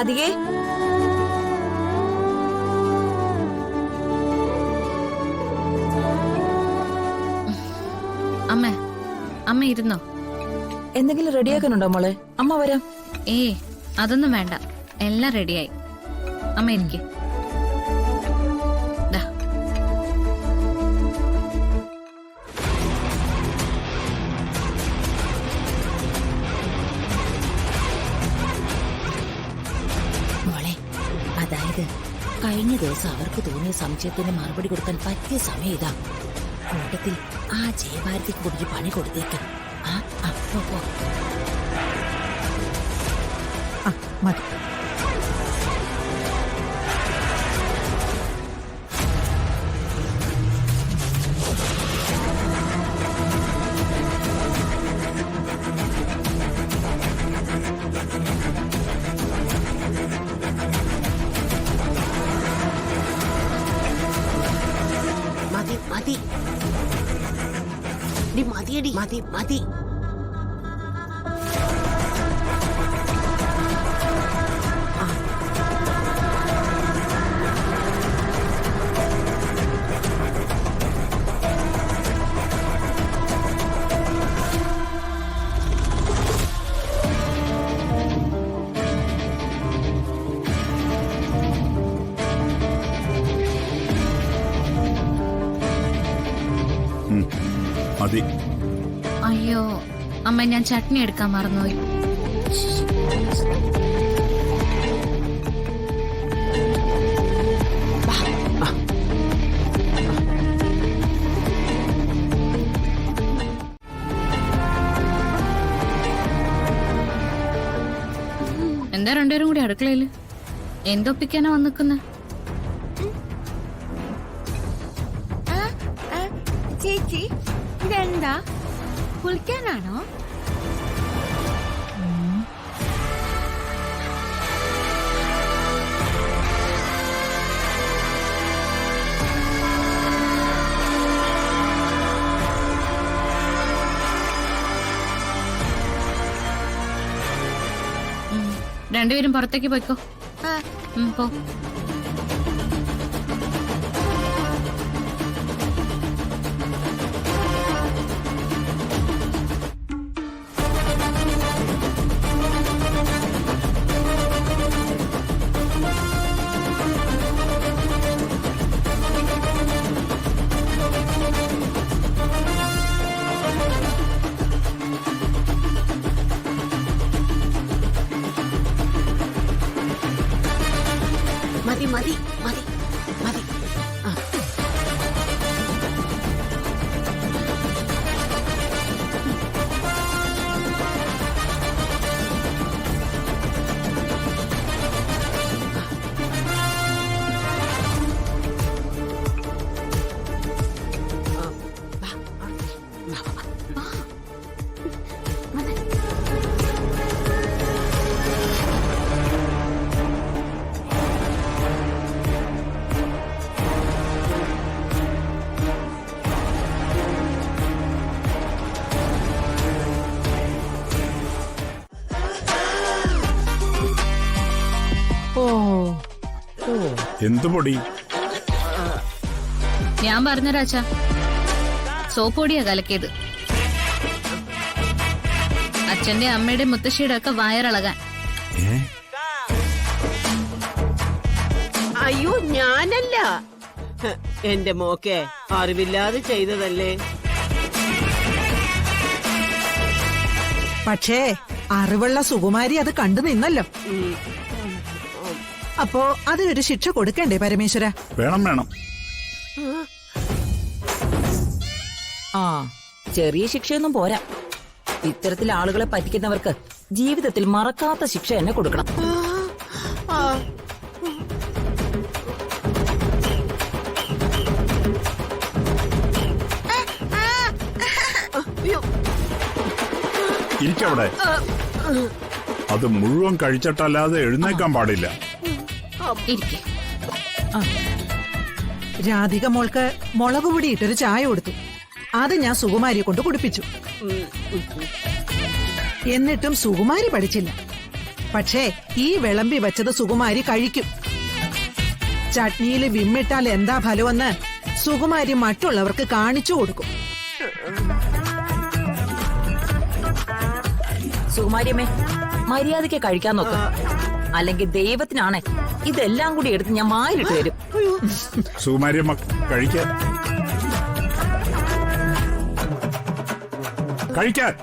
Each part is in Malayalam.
രാധികേ, അമ്മ അമ്മ ഇരുന്നോ? എന്തെങ്കിലും റെഡിയാക്കാനുണ്ടോ മോളെ? അമ്മ വരാം. അതൊന്നും വേണ്ട, എല്ലാം റെഡിയായി. അമ്മ എനിക്ക് മോളെ, അതായത് കഴിഞ്ഞ ദിവസം അവർക്ക് തോന്നിയ സംശയത്തിന് മറുപടി കൊടുക്കാൻ പറ്റിയ സമയം ഇതാ. കൂട്ടത്തിൽ ആ ജയഭാരതിക്ക് കൂടി പണി കൊടുത്തേക്കാം. മതി. മതി മതിയടി, മതി മതി. മതി. അയ്യോ അമ്മ, ഞാൻ ചട്നി എടുക്കാൻ മറന്നുപോയി. എന്താ രണ്ടുപേരും കൂടി അടുക്കളയില് എന്തൊപ്പിക്കാനാ വന്നിക്കുന്ന? ചേച്ചി, ഇതെന്താ? കുളിക്കാനാണോ? രണ്ടുപേരും പുറത്തേക്ക് പോയിക്കോ. പോ. മതി മതി മതി മതി. എന്തു പൊടി? ഞാൻ പറഞ്ഞരാച്ചാ, സോപ്പ് പൊടിയാ കലക്കിയത്. അച്ഛന്റെ അമ്മയുടെ മുത്തശ്ശിയുടെ ഒക്കെ വയറിളകാൻ. അയ്യോ, ഞാനല്ല. എന്റെ മോക്കെ അറിവില്ലാതെ ചെയ്തതല്ലേ. പക്ഷേ അറിവുള്ള സുകുമാരി അത് കണ്ടു നിന്നല്ലോ. അപ്പോ അതിനൊരു ശിക്ഷ കൊടുക്കണ്ടേ പരമേശ്വര? വേണം വേണം. ചെറിയ ശിക്ഷയൊന്നും പോരാ. ഇത്തരത്തിൽ ആളുകളെ പറ്റിക്കുന്നവർക്ക് ജീവിതത്തിൽ മറക്കാത്ത ശിക്ഷ തന്നെ കൊടുക്കണം. ഇരിക്കവിടെ. അത് മുഴുവൻ കഴിച്ചിട്ടല്ലാതെ എഴുന്നേക്കാൻ പാടില്ല. രാധിക മോൾക്ക് മുളക് പൊടി ഇട്ടൊരു ചായ കൊടുത്തു. അത് ഞാൻ സുകുമാരിയെ കൊണ്ട് കുടിപ്പിച്ചു. എന്നിട്ടും സുകുമാരി പഠിച്ചില്ല. പക്ഷേ ഈ വിളമ്പി വെച്ചത് സുകുമാരി കഴിക്കും. ചട്നിയിൽ വിമ്മിട്ടാൽ എന്താ ഫലമെന്ന് സുകുമാരി മറ്റുള്ളവർക്ക് കാണിച്ചു കൊടുക്കും. സുകുമാരിയമ്മേ, മര്യാദയ്ക്ക് കഴിക്കാൻ നോക്ക്. അല്ലെങ്കിൽ ദൈവത്തിനാണേ ഇതെല്ലാം കൂടി എടുത്ത് ഞാൻ വായിലിട്ട് വരും. സുകുമാരിയമ്മ കഴിക്കാൻ കഴിക്കാൻ.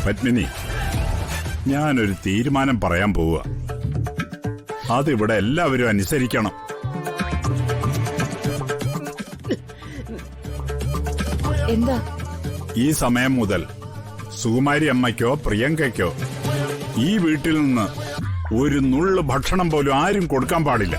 പത്മിനി, ഞാനൊരു തീരുമാനം പറയാൻ പോവുക. അതിവിടെ എല്ലാവരും അനുസരിക്കണം. എന്താ? ഈ സമയം മുതൽ സുകുമാരി അമ്മയ്ക്കോ പ്രിയങ്കയ്ക്കോ ഈ വീട്ടിൽ നിന്ന് ഒരു നുള്ളു ഭക്ഷണം പോലും ആരും കൊടുക്കാൻ പാടില്ല.